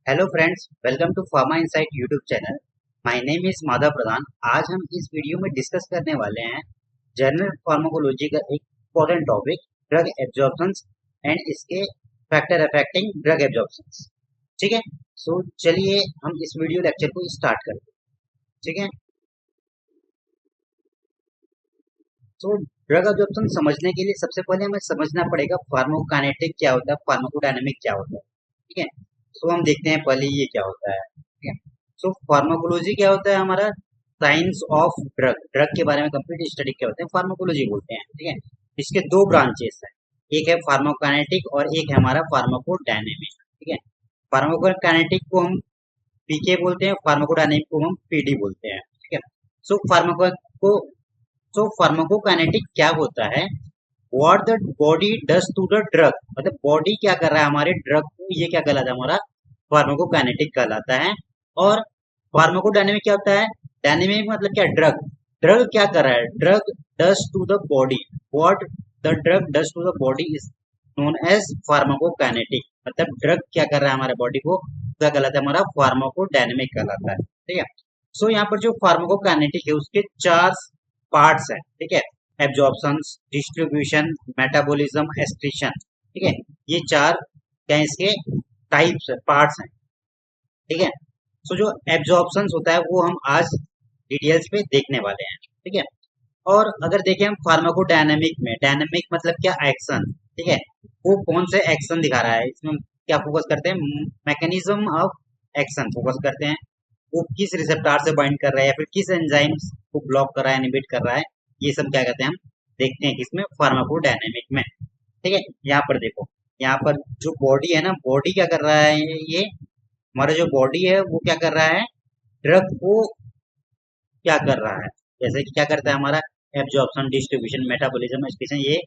Hello friends, welcome to pharma insight YouTube channel. My name is Madhav Pradhan. आज हम इस video में डिस्कस करने वाले हैं जनरल फार्माकोलॉजी का एक इम्पोर्टेंट टॉपिक, ड्रग एब्जॉर्प्शंस एंड इसके फैक्टर अफेक्टिंग ड्रग एब्जॉर्प्शंस। ठीक है, सो चलिए हम इस वीडियो लेक्चर को स्टार्ट करते हैं। ठीक है, तो ड्रग एब्जॉर्प्शन समझने के लिए सबसे पहले हमें समझना पड़ेगा फार्माकोकाइनेटिक क्या होता है, फार्माकोडायनामिक क्या होता है। ठीक है, तो हम देखते हैं पहले ये क्या होता है। ठीक है, सो फार्माकोलॉजी क्या होता है हमारा, साइंस ऑफ ड्रग। ड्रग के बारे में कंप्लीट स्टडी क्या होते हैं, फार्माकोलॉजी बोलते हैं। ठीक है, इसके दो ब्रांचेस हैं, एक है फार्माकोकाइनेटिक और एक है हमारा फार्माकोडायनेमिक। ठीक है, फार्माकोकाइनेटिक को हम पीके बोलते हैं, फार्माकोडायनेमिक को हम पीडी बोलते हैं। ठीक है, सो फार्माको सो फार्माकोकाइनेटिक क्या होता है, what the body does to the drug, मतलब बॉडी क्या कर रहा है हमारे ड्रग को, ये क्या कहलाता है हमारा फार्माकोकाइनेटिक कहलाता है। और फार्माकोडायनेमिक क्या होता है, डायनेमिक मतलब क्या, ड्रग ड्रग क्या कर रहा है, drug does to the body, what the drug does to the body is known as pharmacokinetic. मतलब ड्रग क्या कर रहा है हमारे बॉडी को, क्या कहलाता है हमारा फार्माकोडायनेमिक कहलाता है। ठीक है, सो यहाँ पर जो फार्माकोकाइनेटिक है उसके चार पार्ट्स हैं। ठीक है, एब्जॉर्प्शन, डिस्ट्रीब्यूशन, मेटाबॉलिज्म, एक्सक्रीशन। ठीक है, ये चार क्या है, इसके टाइप्स पार्ट्स हैं। ठीक है, सो जो एब्जॉर्प्शन होता है वो हम आज डिटेल्स पे देखने वाले हैं। ठीक है, और अगर देखें हम फार्माकोडायनामिक में, डायनामिक मतलब क्या, एक्शन। ठीक है, वो कौन से एक्शन दिखा रहा है, इसमें हम क्या फोकस करते हैं, मैकेनिज्म ऑफ एक्शन फोकस करते हैं। वो किस रिसेप्टर से बाइंड कर रहा है या फिर किस एंजाइम्स को ब्लॉक कर रहा है, इनहिबिट कर रहा है, ये सब क्या कहते हैं हम देखते हैं किसमें, फार्माकोडायनामिक में। ठीक है, यहाँ पर देखो, यहाँ पर जो बॉडी है ना, बॉडी क्या कर रहा है, ये हमारा जो बॉडी है वो क्या कर रहा है, ड्रग को क्या कर रहा है, जैसे कि क्या करता है हमारा एब्जॉर्प्शन, डिस्ट्रीब्यूशन, मेटाबॉलिज्म, एक्सक्रीशन, ये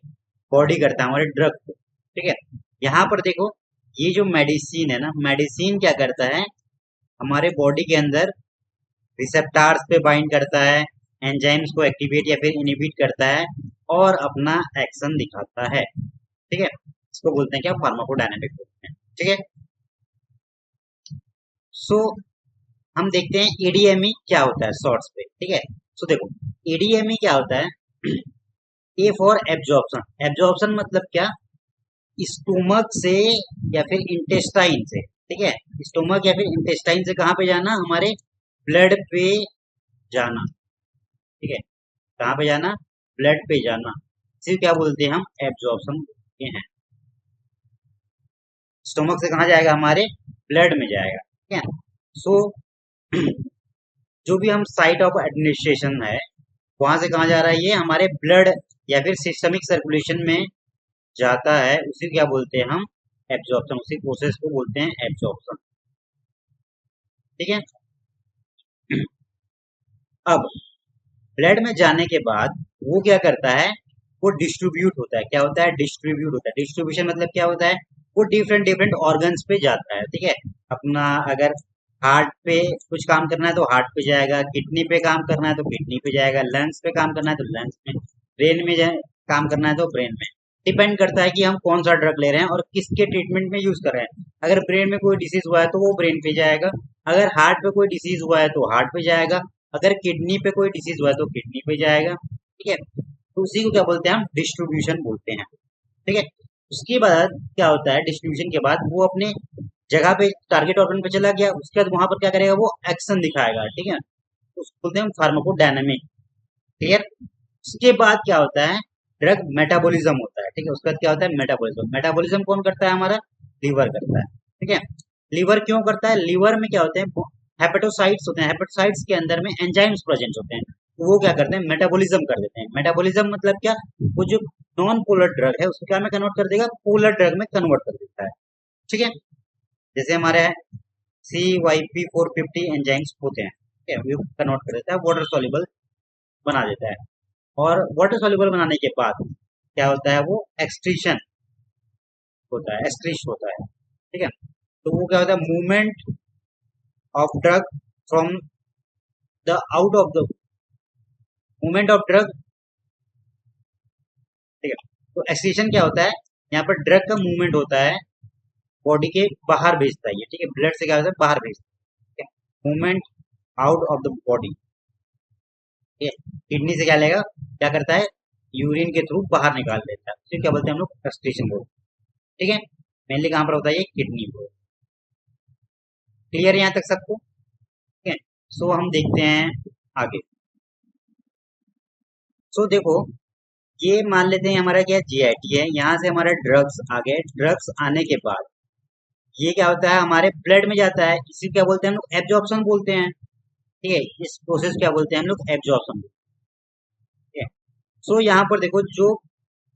बॉडी करता है हमारे ड्रग को। ठीक है, यहाँ पर देखो, ये जो मेडिसिन है ना, मेडिसिन क्या करता है हमारे बॉडी के अंदर रिसेप्टार्स पे बाइंड करता है, एंजाइम्स को एक्टिवेट या फिर इनहिबिट करता है और अपना एक्शन दिखाता है। ठीक है, इसको बोलते हैं क्या, फार्माकोडायनामिक बोलते हैं। ठीक है, सो हम देखते हैं एडीएमई क्या होता है शॉर्ट्स पे। ठीक है, सो देखो एडीएमई क्या होता है, ए फॉर एब्जॉर्प्शन। एब्जॉर्प्शन मतलब क्या, स्टोमक से या फिर इंटेस्टाइन से। ठीक है, स्टोमक या फिर इंटेस्टाइन से कहाँ पे जाना, हमारे ब्लड पे जाना। ठीक है, कहाँ पे जाना, ब्लड पे जाना, इसे क्या बोलते हैं हम, एब्जॉर्प्शन बोलते हैं। स्टोमक से कहाँ जाएगा, हमारे ब्लड में जाएगा। ठीक है, सो जो भी हम साइट ऑफ एडमिनिस्ट्रेशन है, वहां से कहाँ जा रहा है, ये हमारे ब्लड या फिर सिस्टमिक सर्कुलेशन में जाता है, उसी क्या बोलते हैं हम, एब्जॉर्प्शन। उसी प्रोसेस को बोलते हैं एब्जॉर्प्शन। ठीक है, अब ब्लड में जाने के बाद वो क्या करता है, वो डिस्ट्रीब्यूट होता है। क्या होता है, डिस्ट्रीब्यूट होता है। डिस्ट्रीब्यूशन मतलब क्या होता है, वो डिफरेंट डिफरेंट ऑर्गन्स पे जाता है। ठीक है, अपना अगर हार्ट पे कुछ काम करना है तो हार्ट पे जाएगा, किडनी पे काम करना है तो किडनी पे जाएगा, लंग्स पे काम करना है तो लंग्स में, ब्रेन में काम करना है तो ब्रेन में। डिपेंड करता है कि हम कौन सा ड्रग ले रहे हैं और किसके ट्रीटमेंट में यूज कर रहे हैं। अगर ब्रेन में कोई डिसीज हुआ है तो वो ब्रेन पे जाएगा, अगर हार्ट पे कोई डिसीज हुआ है तो हार्ट पे जाएगा, अगर किडनी पे कोई डिसीज हुआ है तो किडनी पे जाएगा। ठीक है, तो उसी को क्या बोलते हैं हम, डिस्ट्रीब्यूशन बोलते हैं। ठीक है, उसके बाद क्या होता है, डिस्ट्रीब्यूशन के बाद वो अपने जगह पे टारगेट ऑर्गन पे चला गया, उसके बाद वहां पर क्या करेगा, वो एक्शन दिखाएगा। ठीक है, उसको बोलते हैं फार्माकोडायनामिक। क्लियर, उसके बाद क्या होता है, ड्रग मेटाबॉलिज्म होता है। ठीक है, उसके बाद क्या होता है, मेटाबॉलिज्म। मेटाबॉलिज्म कौन करता है, हमारा लीवर करता है। ठीक है, लीवर क्यों करता है, लीवर में क्या होते हैं, हेपेटोसाइट्स होते हैं, हेपेटोसाइट्स के अंदर में एंजाइम्स प्रेजेंट होते हैं, तो वो क्या करते हैं, मेटाबॉलिज्म कर देते हैं। मेटाबॉलिज्म मतलब क्या, वो जो नॉन पोलर ड्रग है उसको क्या में कन्वर्ट कर देगा, पोलर ड्रग में कन्वर्ट कर देता है। ठीक है, जैसे हमारे CYP450 एंजाइम्स होते हैं, ठीक है, वो कन्वर्ट कर देता है, वाटर सॉल्युबल बना देता है। और वाटर सॉल्युबल बनाने के बाद क्या होता है, वो एक्सट्रीशन होता है, एक्सक्रीश होता है। ठीक है, तो वो क्या होता है, movement of drug from the out of the movement of drug. ठीक है, तो एक्सक्रीशन क्या होता है, यहाँ पर ड्रग का मूवमेंट होता है बॉडी के बाहर भेजता है ये, ठीक है, ब्लड से क्या होता है बाहर भेजता है, ठीक है, movement out of the body, ठीक है, किडनी से क्या लेगा, क्या करता है, यूरिन के थ्रू बाहर निकाल देता है, तो क्या बोलते हैं हम लोग, फ्रस्ट्रेशन बोलते हैं, ठीक है, मेनली कहाँ पर होता है ये, किडनी पर। क्लियर यहाँ तक सबको, ठीक है। सो हम देखते हैं आगे। सो देखो, ये मान लेते हैं हमारा क्या जीआईटी है, यहाँ से हमारा ड्रग्स आ गए, ड्रग्स आने के बाद ये क्या होता है, हमारे ब्लड में जाता है, इसी क्या बोलते हैं हम लोग, एब्जॉर्प्शन बोलते हैं, ठीक है, इस प्रोसेस क्या बोलते हैं हम लोग, एब्जॉर्प्शन, ठीक है। सो यहाँ पर देखो, जो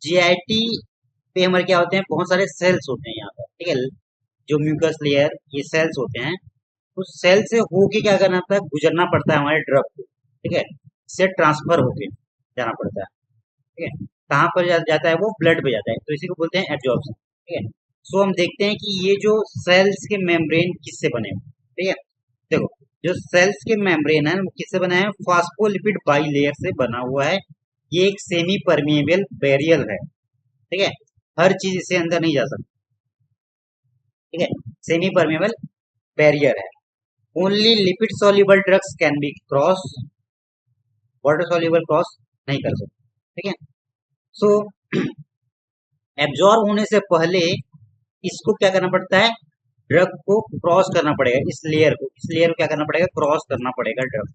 जीआईटी पे हमारे क्या होते हैं, बहुत सारे सेल्स होते हैं यहाँ पर, ठीक है, जो म्यूकस लेयर, ये सेल्स होते हैं, तो सेल से होके क्या करना पड़ता है, गुजरना पड़ता है हमारे ड्रग को, ठीक है, से ट्रांसफर होके जाना पड़ता है, ठीक है, कहाँ पर जाता है वो, ब्लड पे जाता है, तो इसी को बोलते हैं एब्जॉर्प्शन, ठीक है। सो हम देखते हैं कि ये जो सेल्स के मेम्ब्रेन किससे बने हैं, ठीक है, देखो, जो सेल्स के मेम्ब्रेन है वो किससे बना है, फास्फोलिपिड बाइलेयर से बना हुआ है, ये एक सेमी परमिएबल बैरियर है, ठीक है, हर चीज इससे अंदर नहीं जा सकती, ठीक है, सेमी परमिएबल बैरियर है, only lipid soluble drugs can be cross, water soluble cross नहीं कर सकते, ठीक है। सो एब्जॉर्ब होने से पहले इसको क्या करना पड़ता है, ड्रग को क्रॉस करना पड़ेगा, इस लेयर को क्या करना पड़ेगा, क्रॉस करना पड़ेगा ड्रग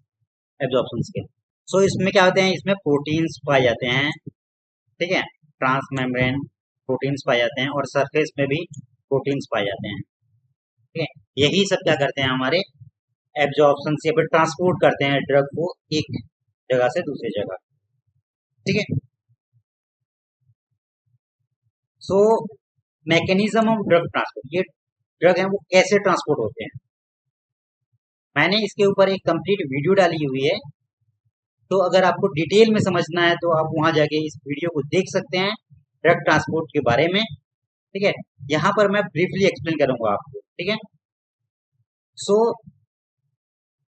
एब्जॉर्प्शन के। सो इसमें क्या होते हैं, इसमें प्रोटीन्स पाए जाते हैं, ठीक है, ट्रांस मेम्ब्रेन प्रोटीन्स पाए जाते हैं, और सरफेस में भी प्रोटीन्स पाए जाते हैं, ठीक है, यही सब क्या करते हैं, हमारे एब्जॉर्प्शन से फिर ट्रांसपोर्ट करते हैं ड्रग को एक जगह से दूसरी जगह, ठीक है। सो मैकेनिज्म ऑफ ड्रग ट्रांसपोर्ट, ये ड्रग है वो कैसे ट्रांसपोर्ट होते हैं, मैंने इसके ऊपर एक कंप्लीट वीडियो डाली हुई है, तो अगर आपको डिटेल में समझना है तो आप वहां जाके इस वीडियो को देख सकते हैं, ड्रग ट्रांसपोर्ट के बारे में, ठीक है, यहाँ पर मैं ब्रीफली एक्सप्लेन करूंगा आपको, ठीक है। सो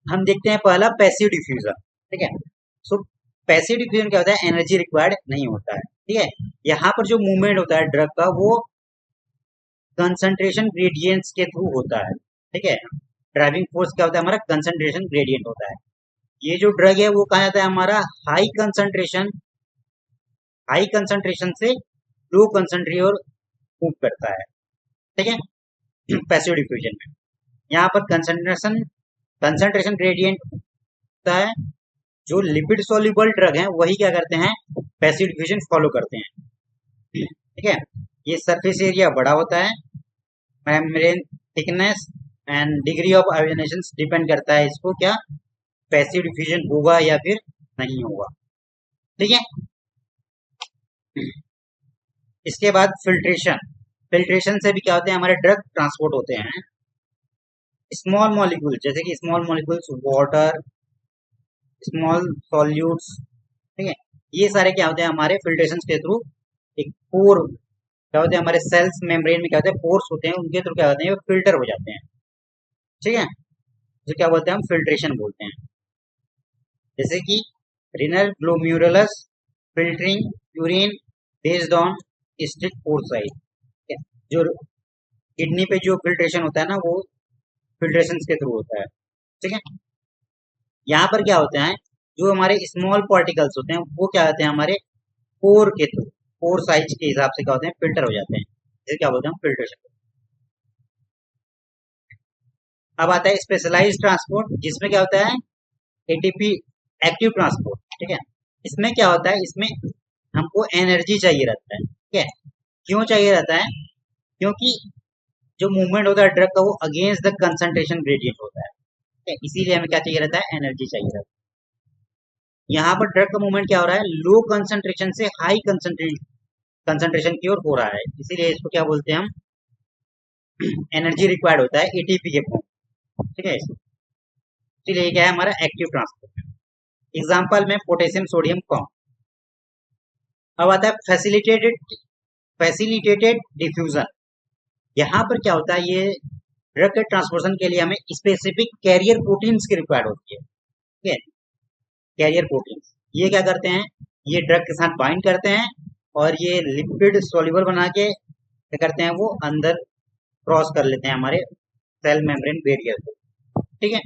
हम देखते हैं पहला पैसिव डिफ्यूजन, ठीक है। सो पैसिव डिफ्यूजन क्या होता है, एनर्जी रिक्वायर्ड नहीं होता है, ठीक है, यहाँ पर जो मूवमेंट होता है ड्रग का वो कंसंट्रेशन ग्रेडियंट्स के थ्रू होता है, ठीक है, ड्राइविंग फोर्स क्या होता है हमारा, कंसंट्रेशन ग्रेडियंट होता है, ये जो ड्रग है वो कहा जाता है हमारा हाई कंसंट्रेशन से लो कंसंट्रेशन और मूव करता है, ठीक है, पैसिव डिफ्यूजन में यहाँ पर कंसंट्रेशन ग्रेडियंट होता है, जो लिपिड सॉल्युबल ड्रग है वही क्या करते हैं, पैसिव डिफ्यूजन फॉलो करते हैं, ठीक है, ये सरफेस एरिया बड़ा होता है, membrane thickness and degree of ionization depend करता है इसको क्या, पैसिव डिफ्यूजन होगा या फिर नहीं होगा, ठीक है। इसके बाद फिल्ट्रेशन से भी क्या होते हैं, हमारे ड्रग ट्रांसपोर्ट होते हैं, स्मॉल मॉलिक्यूल, जैसे कि small molecules water, small solutes, ठीक है, ये सारे क्या होते हैं हमारे फिल्ट्रेशन के थ्रू, एक पोर क्या होते हैं हमारे सेल्स मेम्ब्रेन में क्या होते हैं, पोर्स होते हैं, उनके थ्रू क्या होते हैं, फिल्टर हो जाते हैं, ठीक है, जो क्या बोलते हैं हम फिल्ट्रेशन बोलते हैं, जैसे कि renal glomerulus filtering urine based on strict pore size, जो किडनी पे जो फिल्ट्रेशन होता है ना वो फिल्ट्रेशन के थ्रू होता है, ठीक है। यहाँ पर क्या होता है, जो हमारे स्मॉल पार्टिकल्स होते हैं वो क्या होते हैं हमारे पोर के थ्रू, पोर साइज के हिसाब से क्या होते हैं, फिल्टर हो जाते हैं, जिसे क्या बोलते हैं फिल्ट्रेशन। अब आता है स्पेशलाइज्ड ट्रांसपोर्ट, जिसमें क्या होता है, एटीपी एक्टिव ट्रांसपोर्ट, ठीक है, इसमें क्या होता है, इसमें हमको एनर्जी चाहिए रहता है, ठीक है, क्यों चाहिए रहता है, क्योंकि जो मूवमेंट होता है ड्रग का वो अगेंस्ट द कंसंट्रेशन ग्रेडियंट होता है, ठीक है, इसीलिए हमें क्या चाहिए रहता है, एनर्जी चाहिए रहता है। यहाँ पर ड्रग का मूवमेंट क्या हो रहा है, लो कंसंट्रेशन से हाई कंसंट्रेशन की ओर हो रहा है, इसीलिए इसको क्या बोलते हैं हम, एनर्जी रिक्वायर्ड होता है एटीपी के फॉर्म, ठीक है, इसीलिए क्या है हमारा एक्टिव ट्रांसपोर्ट। एग्जाम्पल में पोटेशियम सोडियम कॉम। अब आता है फैसिलिटेटेड डिफ्यूजन, यहाँ पर क्या होता है, ये ड्रग के ट्रांसपोर्शन के लिए हमें स्पेसिफिक कैरियर प्रोटीन्स की रिक्वायर्ड होती है, ठीक है, कैरियर प्रोटीन्स ये क्या करते हैं, ये ड्रग के साथ बाइंड करते हैं और ये लिपिड सॉल्युबल बना के क्या करते हैं, वो अंदर क्रॉस कर लेते हैं हमारे सेल मेम्ब्रेन बैरियर को, ठीक है।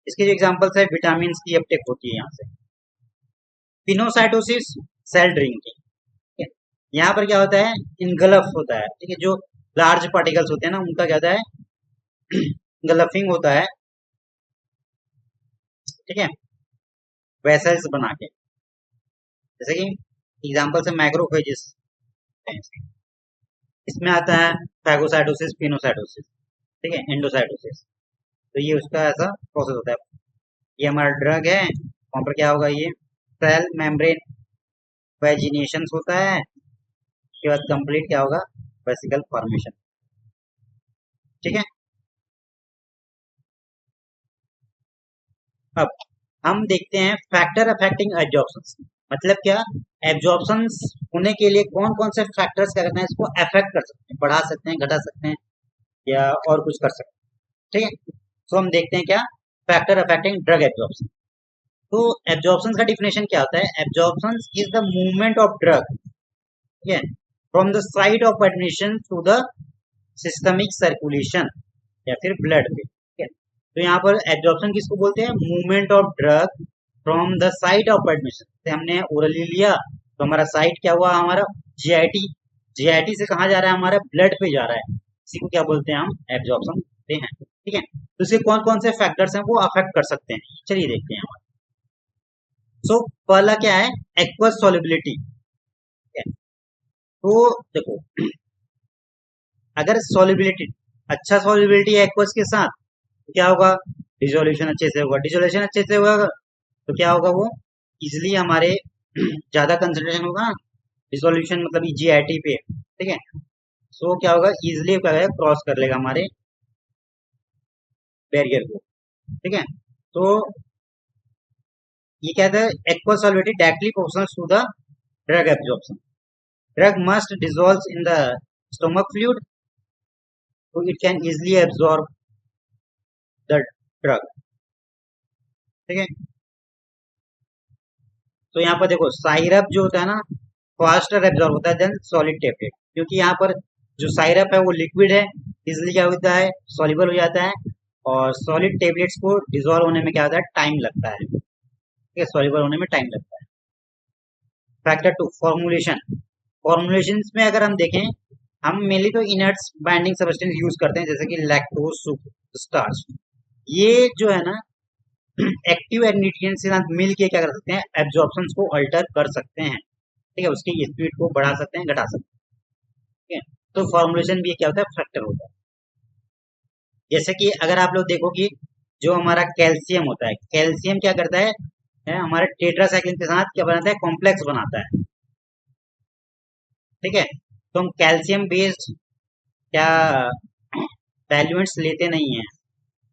इसके जो एग्जांपल्स है, विटामिन की अपटेक होती है यहाँ से। पिनोसाइटोसिस, सेल ड्रिंकिंग, ठीक है। यहाँ पर क्या होता है, इनगल्फ होता है, ठीक है। जो लार्ज पार्टिकल्स होते हैं ना, उनका क्या होता है, गलफिंग होता है, ठीक है, वेसल्स बना के। जैसे कि एग्जांपल से मैक्रोफेजेस, इसमें आता है फैगोसाइटोसिस, पिनोसाइटोसिस, ठीक है, एंडोसाइटोसिस। तो ये उसका ऐसा प्रोसेस होता है। ये हमारा ड्रग है, वहां पर क्या होगा, ये सेल मेम्ब्रेन वेजिनेशन होता है, उसके बाद कंप्लीट क्या होगा, वेसिकल फॉर्मेशन, ठीक है। अब हम देखते हैं फैक्टर अफेक्टिंग एब्जॉर्प्शन, मतलब क्या, एब्जॉर्प्शन होने के लिए कौन कौन से फैक्टर्स क्या करते हैं, इसको अफेक्ट कर सकते हैं, बढ़ा सकते हैं, घटा सकते हैं, या और कुछ कर सकते हैं, ठीक है। तो हम देखते हैं क्या, फैक्टर अफेक्टिंग ड्रग एब्जॉर्प्शन। तो एब्जॉर्प्शन का डिफिनेशन क्या होता है, absorption is the movement of drug, ठीक है, from the site of admission to the systemic circulation, या फिर ब्लड में, ठीक है। तो यहाँ पर एब्जॉर्प्शन किसको बोलते हैं, movement of drug from the site of admission. जैसे हमने ओरली लिया तो हमारा साइट क्या हुआ, हमारा जीआईटी, जीआईटी से कहाँ जा रहा है, हमारा ब्लड पे जा रहा है, इसी को क्या बोलते हैं, हम एब्जॉर्प्शन बोलते हैं, ठीक है। तो इसके कौन कौन से फैक्टर्स हैं वो अफेक्ट कर सकते हैं, चलिए देखते हैं। सो पहला क्या है, एक्वस सॉल्युबिलिटी, तो देखो, अगर सॉल्युबिलिटी, अच्छा सॉल्युबिलिटी है एक्वस के साथ, तो क्या होगा, डिसोल्यूशन अच्छे से होगा, डिसोल्यूशन अच्छे से होगा तो क्या होगा, वो इजिली हमारे ज्यादा कंसंट्रेशन होगा, डिसोल्यूशन मतलब जीआईटी पे, ठीक है। सो क्या होगा, इजिली क्या है, क्रॉस कर लेगा हमारे बैरियर को, ठीक है। तो ये कहता है aqueous solubility directly proportional to the drug absorption, drug must dissolve in the stomach fluid, so it can easily absorb the drug, ठीक है। तो यहाँ पर देखो, साइरप जो होता है ना, फास्टर एब्जॉर्ब होता है देन सॉलिड टेबलेट, क्योंकि यहाँ पर जो साइरप है वो लिक्विड है, इजिली क्या होता है, सॉल्युबल हो जाता है, और सॉलिड टेबलेट्स को डिजोल्व होने में क्या होता है, टाइम लगता है, ठीक है, सॉल्युबल होने में टाइम लगता है। फैक्टर टू, फॉर्मुलेशन, फॉर्मुलेशन में अगर हम देखें, हम मेनली तो इनर्ट्स बाइंडिंग सब्सटेंस यूज करते हैं, जैसे कि लैक्टोज, स्टार्च, ये जो है ना, एक्टिव इंग्रेडिएंट्स के साथ मिल के क्या कर सकते हैं, एब्जॉर्प्शन को अल्टर कर सकते हैं, ठीक है, उसकी स्पीड को बढ़ा सकते हैं, घटा सकते हैं, ठीक है। तो फॉर्मुलेशन भी क्या होता है, फैक्टर होता है। जैसे कि अगर आप लोग देखो कि जो हमारा कैल्शियम होता है, कैल्शियम क्या करता है हमारे टेट्रासाइक्लिन के साथ क्या बनाता है, कॉम्प्लेक्स बनाता है, ठीक है। तो हम कैल्शियम बेस्ड क्या वैल्यूएंट्स लेते नहीं है,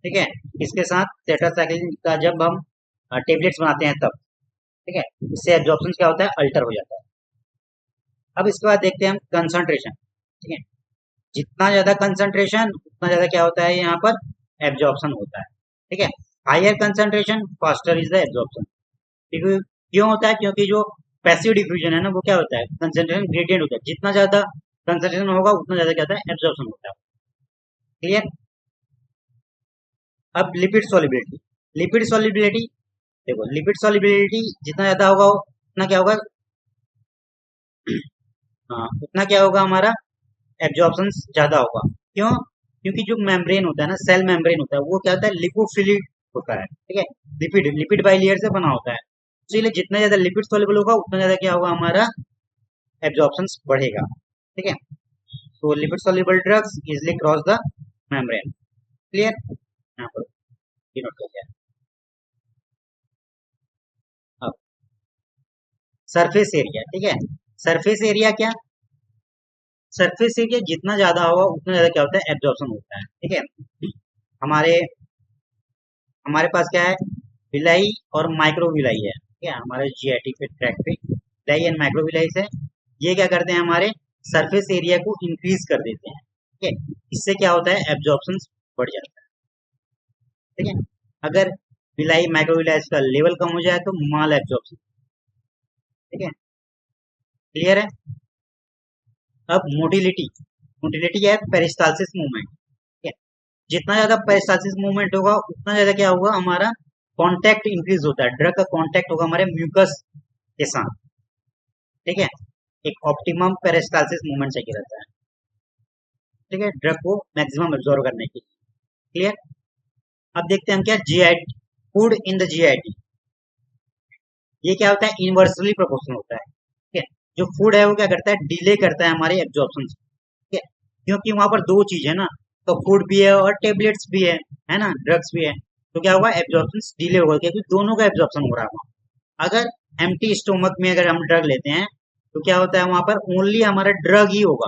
ठीक है, इसके साथ टेट्रासाइक्लिन का जब हम टेबलेट्स बनाते हैं तब, ठीक है, इससे एब्जॉर्प्शन क्या होता है, अल्टर हो जाता है। अब इसके बाद देखते हैं हम कंसंट्रेशन, ठीक है, जितना ज्यादा कंसंट्रेशन उतना ज्यादा क्या होता है, यहाँ पर एब्जॉर्प्शन होता है, ठीक है। Higher concentration faster is the absorption, क्यों होता है, क्योंकि जो पैसिव डिफ्यूजन है ना, वो क्या होता है, कंसंट्रेशन ग्रेडियंट होता है, जितना ज्यादा कंसंट्रेशन होगा उतना ज्यादा क्या होता है, एब्जॉर्प्शन होता है, क्लियर। अब लिपिड सॉल्युबिलिटी, लिपिड सॉल्युबिलिटी, देखो लिपिड सॉल्युबिलिटी जितना ज्यादा होगा उतना क्या होगा, हाँ, उतना क्या होगा, हमारा एब्जॉर्प्शन ज्यादा होगा, क्यों, क्योंकि जो मेम्ब्रेन होता है ना, सेल मेम्ब्रेन होता है, वो क्या होता है, लिपोफिलिक होता है, ठीक है, लिपिड लिपिड बाइलेयर से बना होता है, इसलिए जितना ज्यादा लिपिड सॉल्युबल होगा उतना ज्यादा क्या होगा, हमारा एब्जॉर्प्शन बढ़ेगा, ठीक है। तो lipid soluble drugs easily cross the membrane, clear, यहाँ पर नोट कर दिया। अब सरफेस एरिया, ठीक है, सरफेस एरिया क्या, सरफेस एरिया जितना ज्यादा होगा उतना ज्यादा क्या होता है, एब्जॉर्प्शन होता है, ठीक है। हमारे हमारे पास क्या है, विलाई और माइक्रो विलाई है, ठीक है, हमारे जीआईटी पे ट्रैक पे विलाई एंड माइक्रो विलाई से, ये क्या करते हैं, हमारे सरफेस एरिया को इंक्रीज कर देते हैं, ठीक है, इससे क्या होता है, एब्जॉर्प्शन बढ़ जाता है, ठीक है। अगर विलाई माइक्रो विलाई का लेवल कम हो जाए तो माल एब्जॉर्प्शन, ठीक है, क्लियर है। अब मोटिलिटी, मोटिलिटी क्या है? Peristalsis movement. ठीक है, जितना ज्यादा पेरिस्टालसिस मूवमेंट होगा उतना ज्यादा क्या होगा, हमारा कांटेक्ट इंक्रीज होता है, ड्रग का कांटेक्ट होगा हमारे म्यूकस के साथ। ठीक है, एक ऑप्टिमम पेरिस्टालसिस मूवमेंट चाहिए रहता है, ठीक है, ड्रग को मैक्सिमम एब्जॉर्व करने के लिए। क्लियर? अब देखते हैं हम क्या, GIT, food in the GIT. ये क्या होता है? इनवर्सली प्रोपोर्शनल होता है। ठीक है, जो फूड है वो क्या करता है? डिले करता है हमारे एब्जॉर्प्शन से। ठीक है, क्योंकि वहां पर दो चीज है ना, तो फूड भी है और टेबलेट्स भी है ना, ड्रग्स भी है। तो क्या होगा? एब्जॉर्प्शन डिले होगा, क्योंकि दोनों का एब्जॉर्प्शन हो रहा है वहाँ। अगर एम्प्टी स्टोमक में अगर हम ड्रग लेते हैं तो क्या होता है, वहां पर ओनली हमारा ड्रग ही होगा,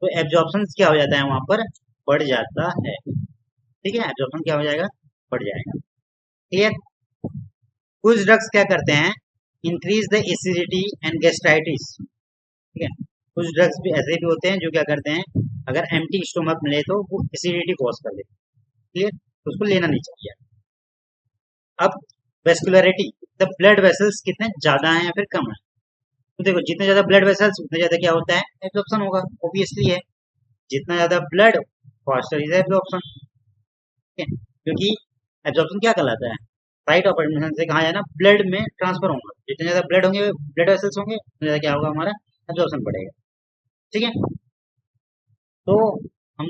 तो एब्जॉर्प्शन क्या हो जाता है वहां पर? बढ़ जाता है। ठीक है, एब्जॉर्प्शन क्या हो जाएगा? बढ़ जाएगा। क्लियर? कुछ ड्रग्स क्या करते हैं? Increase the acidity and gastritis. ठीक है, कुछ ड्रग्स भी ऐसे भी होते हैं जो क्या करते हैं, अगर एम्प्टी स्टोमक मिले तो वो एसिडिटी कॉज कर देते हैं। क्लियर? तो उसको लेना नहीं चाहिए। अब वेस्कुलरिटी, द ब्लड वेसल्स कितने ज्यादा हैं या फिर कम है। तो देखो, जितने ज्यादा ब्लड वेसल्स उतने ज्यादा क्या होता है? एब्जॉर्प्शन होगा, ऑब्वियसली है। जितना ज्यादा ब्लड, फास्टर इज एब्जॉर्प्शन। ठीक है, क्योंकि एब्जॉर्प्शन क्या कहलाता है? राइट ऑफ एडमिशन से कहा जाए ना, ब्लड में ट्रांसफर होगा। जितने ज्यादा ब्लड होंगे, ब्लड वेसल्स होंगे, उतने ज्यादा क्या होगा, हमारा एब्जॉर्प्शन बढ़ेगा। ठीक है, तो हम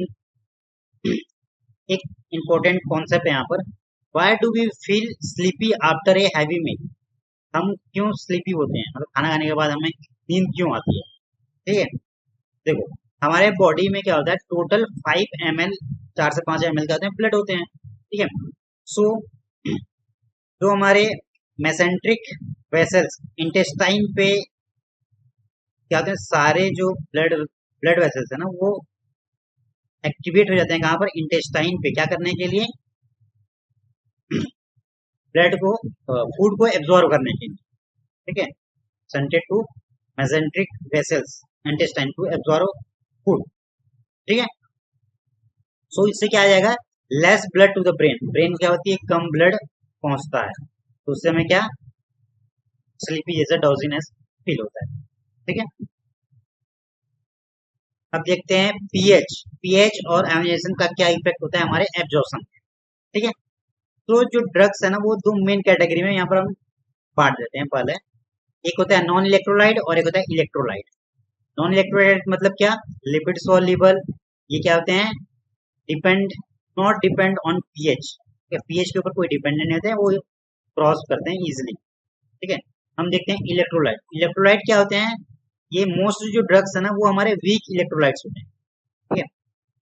एक इम्पोर्टेंट कॉन्सेप्ट है यहाँ पर, why do we feel sleepy after a heavy meal. हम क्यों स्लीपी होते हैं, मतलब खाना खाने के बाद हमें नींद क्यों आती है। ठीक है, देखो, हमारे बॉडी में क्या होता है, टोटल 5 ml, 4 से 5 ml का ब्लड होते हैं। ठीक है, सो जो हमारे मेसेंट्रिक वेसल्स इंटेस्टाइन पे क्या होते हैं, सारे जो ब्लड ब्लड वेसल्स है ना, वो एक्टिवेट हो जाते हैं कहाँ पर? इंटेस्टाइन पे। क्या करने के लिए? ब्लड को, फूड को एब्जॉर्व करने के लिए। ठीक है, sent to mesenteric vessels intestine to absorb food. ठीक है, सो इससे क्या आ जाएगा? Less blood to the brain. Brain क्या होती है? कम ब्लड पहुंचता है, तो उससे हमें क्या, स्लीपी जैसा डॉजीनेस फील होता है। ठीक है, अब देखते हैं पीएच। पीएच और आयोनाइजेशन का क्या इफेक्ट होता है हमारे एब्जॉर्प्शन। ठीक है, तो जो ड्रग्स है ना, वो दो मेन कैटेगरी में यहाँ पर हम बांट देते हैं। पहले एक होता है नॉन इलेक्ट्रोलाइट और एक होता है इलेक्ट्रोलाइट। नॉन इलेक्ट्रोलाइट मतलब क्या? Lipid soluble. ये क्या होते हैं? Depend, not depend on pH. PH के ऊपर कोई डिपेंडेंट नहीं होते हैं, वो क्रॉस करते हैं इजिली। ठीक है, हम देखते हैं इलेक्ट्रोलाइट। इलेक्ट्रोलाइट क्या होते हैं? ये मोस्ट जो ड्रग्स है ना, वो हमारे वीक इलेक्ट्रोलाइट्स होते हैं। ठीक है,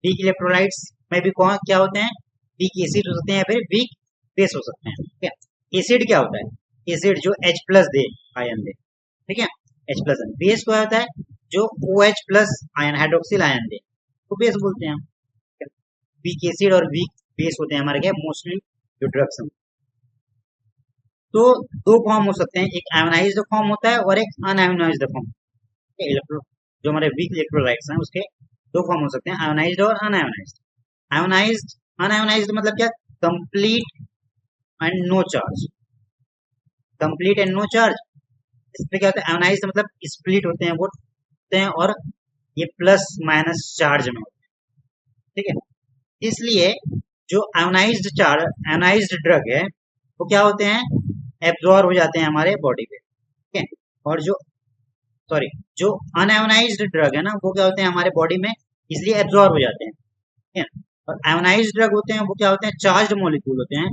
वीक इलेक्ट्रोलाइट्स में भी कौन क्या होते हैं? वीक एसिड हो सकते हैं या फिर वीक बेस हो सकते हैं। ठीक है, एसिड क्या होता है? एसिड जो H+ दे, आयन दे। ठीक है, H+। बेस क्या होता है? जो OH+ आयन, हाइड्रोक्सिल आयन दे, तो बेस बोलते हैं हम। वीक एसिड और वीक बेस होते हैं हमारे क्या, मोस्टली जो ड्रग्स हैं। तो दो फॉर्म हो सकते हैं, एक आयोनाइज्ड फॉर्म होता है और एक अनआयोनाइज्ड फॉर्म। इलेक्ट्रो, जो हमारे वीक इलेक्ट्रोलाइट्स हैं उसके दो फॉर्म हो सकते हैं, आयोनाइज्ड और अनआयोनाइज्ड। आयोनाइज्ड, अनआयोनाइज्ड मतलब क्या? Complete and no charge. Complete and no charge, इसमें क्या होता है? आयोनाइज्ड मतलब स्प्लिट होते हैं, वो होते हैं और ये प्लस माइनस चार्ज में होते हैं। ठीक है, इसलिए जो आयोनाइज्ड ड्रग है, वो क्या होते हैं? एब्जॉर्ब हो जाते हैं हमारे बॉडी पे। ठीक है, और जो, सॉरी, जो अनआयोनाइज्ड ड्रग है ना, वो क्या होते हैं हमारे बॉडी में, इसलिए एब्जॉर्ब हो जाते हैं। ठीक है, और आयोनाइज्ड ड्रग होते हैं वो क्या होते हैं? चार्ज मॉलिक्यूल होते हैं,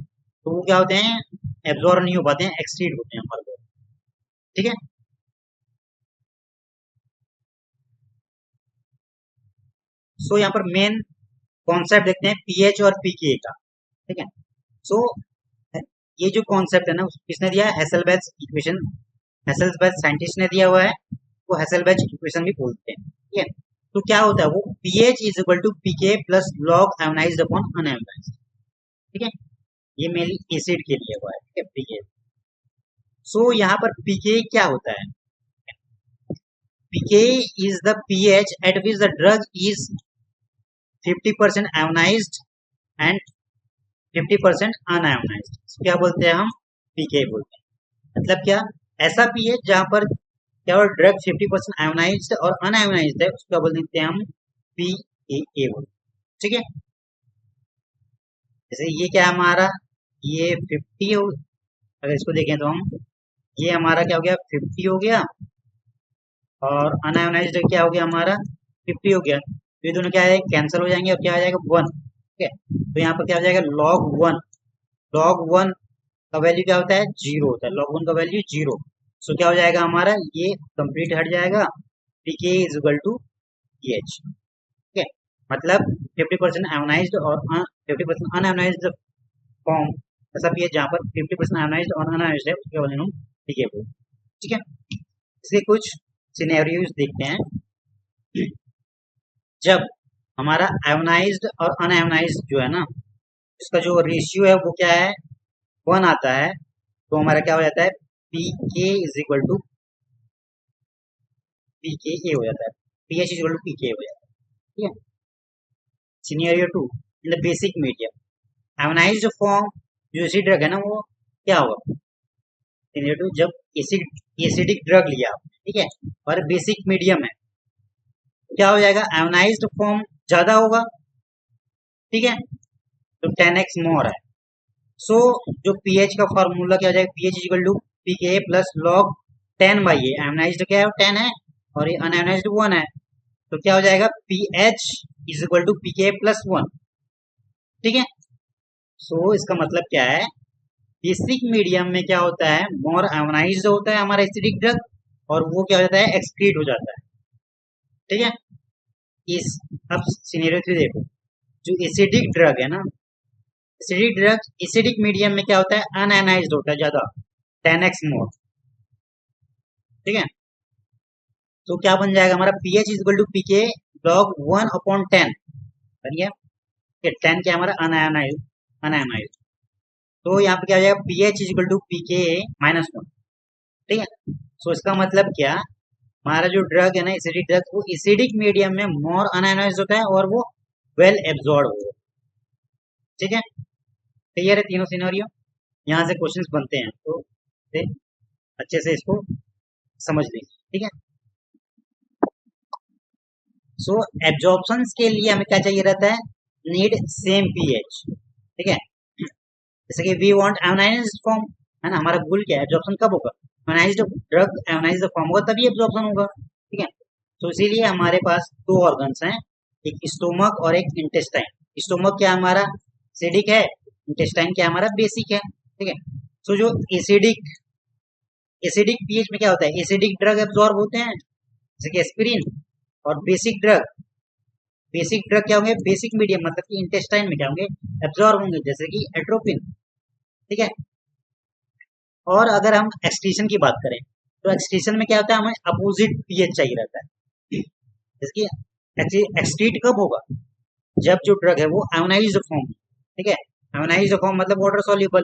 तो वो क्या होते हैं? एब्जॉर्ब नहीं हो पाते हैं, एक्सटीड होते हैं हमारे बॉडी। ठीक है, सो यहाँ पर मेन कॉन्सेप्ट देखते हैं पीएच और पीके का। ठीक है, सो ये जो कॉन्सेप्ट है ना, किसने दिया है? हेसलबैच इक्वेशन। हेसलबैच साइंटिस्ट ने दिया हुआ है, वो हेसलबैच इक्वेशन भी बोलते हैं। ठीक है, तो क्या होता है वो? PH is equal to pK plus log ionized upon unionized. ठीक है, ये मेनली एसिड के लिए हुआ है। ठीक है, पीके। सो यहाँ पर पीके क्या होता है? PK is the pH at which the drug is 50% ionised and 50% unionised. क्या बोलते हैं हम? पीके बोलते हैं। मतलब क्या? ऐसा पीएच जहां पर क्या, ड्रग 50% आयोनाइज्ड और अनआयोनाइज्ड है, उसको बोल देते हैं हम पीके। ए बोल, ठीक है। जैसे ये क्या है हमारा, ये 50 हो, अगर इसको देखें तो हम, ये हमारा क्या हो गया 50 हो गया, और अनआयोनाइज्ड क्या हो गया हमारा 50 हो गया। तो ये दोनों क्या है कैंसिल हो जाएंगे और क्या आ जाएगा 1, ठीक है। तो यहाँ पर क्या हो जाएगा log 1, log 1 का वैल्यू क्या होता है 0 होता है, log 1 का वैल्यू 0। सो क्या हो जाएगा हमारा, ये कंप्लीट हट जाएगा, pK is equal to pH, ठीक है। मतलब 50% आयोनाइज्ड और 50% अनआयोनाइज्ड फॉर्म ऐसा भी है जहाँ पर 50% आयोनाइज्ड और अनआयोनाइज्ड है, उसके वजह हम pK बोल, ठीक है। इसके कुछ सिनेरियोज देखते हैं। जब हमारा आयोनाइज्ड और अनआयोनाइज्ड जो है ना, इसका जो रेशियो है वो क्या है 1 आता है, तो हमारा क्या हो जाता है pK is equal to pKa हो जाता है, pH is equal to pKa हो जाता है, ठीक है। Scenario 2, in the basic medium ionized form, जो एसिड ड्रग है ना वो क्या होगा, सिनेरियो 2 जब एसिडिक ड्रग लिया आपने, ठीक है, और बेसिक मीडियम है, क्या हो जाएगा आयोनाइज्ड फॉर्म ज्यादा होगा, ठीक है, तो 10x मोर है। सो जो pH का फॉर्मूला क्या हो जाएगा, pH equal to pKa plus log 10 by A, ionized क्या है 10 है और ये अनआयोनाइज्ड 1 है, तो क्या हो जाएगा pH is equal to pKa plus 1, ठीक है। सो इसका मतलब क्या है, बेसिक मीडियम में क्या होता है मोर आयोनाइज्ड होता है हमारा एसिडिक ड्रग, और वो क्या हो जाता है एक्सक्रीट हो जाता है, ठीक है। इस अब सिनेरियो 3 देखो, जो एसिडिक ड्रग है ना, एसिडिक ड्रग एसिडिक मीडियम में क्या होता है अनआयोनाइज्ड होता है ज्यादा, 10x मोर, ठीक है। तो क्या बन जाएगा हमारा pH is equal to pK log 1/10 बन गया, 10 क्या हमारा अनआयोनाइज्ड, अनआयोनाइज्ड, तो यहाँ पे क्या हो जाएगा pH is equal to pK -1, ठीक है। सो इसका मतलब क्या, हमारा जो ड्रग है ना एसिडिक ड्रग, वो एसिडिक मीडियम में मोर अनआयोनाइज्ड होता है और वो वेल एब्जॉर्ब होगा, ठीक है। क्लियर है तीनों सिनेरियो, यहाँ से क्वेश्चंस बनते हैं, तो अच्छे से इसको समझ लीजिए, ठीक है। सो एब्जॉर्प्शन के लिए हमें क्या चाहिए रहता है, नीड सेम पीएच, ठीक है। जैसे कि वी वांट आयोनाइज्ड फॉर्म, है ना, हमारा गोल क्या है एब्जॉर्प्शन कब होगा, आयोनाइज्ड ड्रग आयोनाइज्ड फॉर्म होगा तभी एब्जॉर्प्शन होगा, ठीक है। तो इसीलिए हमारे पास दो ऑर्गन्स हैं, एक स्टोमक और एक इंटेस्टाइन। स्टोमक क्या हमारा एसिडिक है, इंटेस्टाइन क्या हमारा बेसिक है, ठीक है। सो जो एसिडिक एसिडिक पीएच में क्या होता है, एसिडिक ड्रग एब्जॉर्ब होते हैं जैसे कि एस्पिरिन, और बेसिक ड्रग क्या होंगे, बेसिक मीडियम मतलब कि इंटेस्टाइन में क्या होंगे एब्जॉर्ब होंगे, जैसे कि एट्रोपिन, ठीक है। और अगर हम एक्सक्रीशन की बात करें, तो एक्सक्रीशन में क्या होता है, हमें अपोजिट पीएच चाहिए रहता है, जैसे कि एक्सक्रीट कब होगा, जब जो ड्रग है वो आयोनाइज्ड फॉर्म, ठीक है। आयोनाइज्ड फॉर्म मतलब वाटर सॉल्युबल,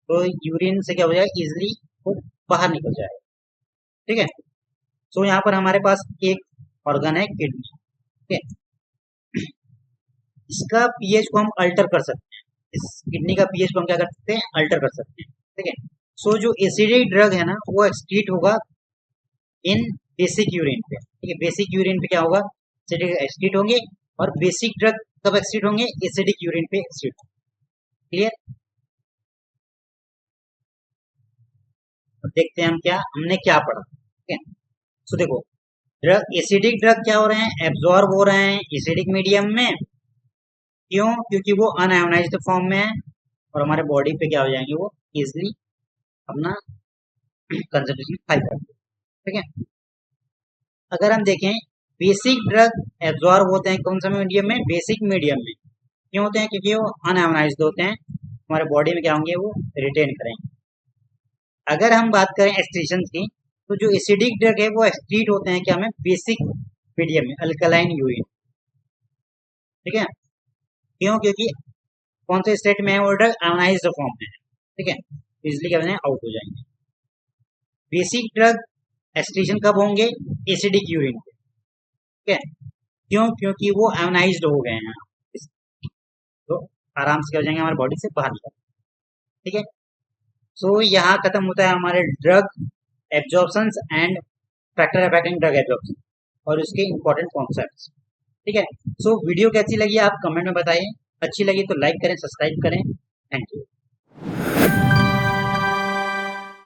तो यूरिन से क्या हो जाएगा इजिली वो बाहर निकल जाएगा, ठीक है। सो यहाँ पर हमारे पास एक ऑर्गन है किडनी, ठीक है, इसका पीएच को हम अल्टर कर सकते हैं, इस किडनी का पीएच को हम क्या कर सकते हैं अल्टर कर सकते हैं, ठीक है। सो जो एसिडिक ड्रग है ना वो एक्सक्रीट होगा इन बेसिक यूरिन पे, ठीक है। बेसिक यूरिन पे क्या होगा एसिडिक एक्सक्रीट होंगे, और बेसिक ड्रग कब एक्सक्रीट होंगे, एसिडिक यूरिन पे एक्सक्रीट, क्लियर। देखते हैं हम क्या हमने क्या पढ़ा, ठीक है। सो देखो ड्रग एसिडिक ड्रग क्या हो रहे हैं एब्जॉर्ब हो रहे हैं एसिडिक मीडियम में, क्यों, क्योंकि वो अनआयोनाइज्ड फॉर्म में है, और हमारे बॉडी पे क्या हो जाएंगे वो इजिली अपना कंसंट्रेशन हाई कर, ठीक है। अगर हम देखें बेसिक ड्रग एब्जॉर्ब होते हैं कौन सा मीडियम में, बेसिक मीडियम में, क्यों होते हैं, क्योंकि वो अनआयोनाइज्ड होते हैं, हमारे बॉडी में क्या होंगे वो रिटेन करेंगे। अगर हम बात करें एक्सक्रीशन की, तो जो एसिडिक ड्रग है वो एक्सक्रीट होते हैं क्या में बेसिक मीडियम में अल्कलाइन यूरिन, ठीक है। क्यों, क्योंकि कौन से स्टेट में है वो ड्रग आयोनाइज्ड फॉर्म में है, ठीक है, इजिली क्या आउट हो जाएंगे। बेसिक ड्रग एक्सक्रीशन कब होंगे, एसिडिक यूरिन पे, ठीक है। क्यों, क्योंकि वो आयोनाइज्ड हो गए हैं, तो आराम से क्या हो जाएंगे हमारे बॉडी से बाहर निकल, ठीक है। सो यहाँ खत्म होता है हमारे drug absorption and factor affecting drug absorption और उसके इंपॉर्टेंट कॉन्सेप्ट्स, ठीक है। सो वीडियो कैसी लगी आप कमेंट में बताइए, अच्छी लगी तो लाइक करें, सब्सक्राइब करें। Thank you.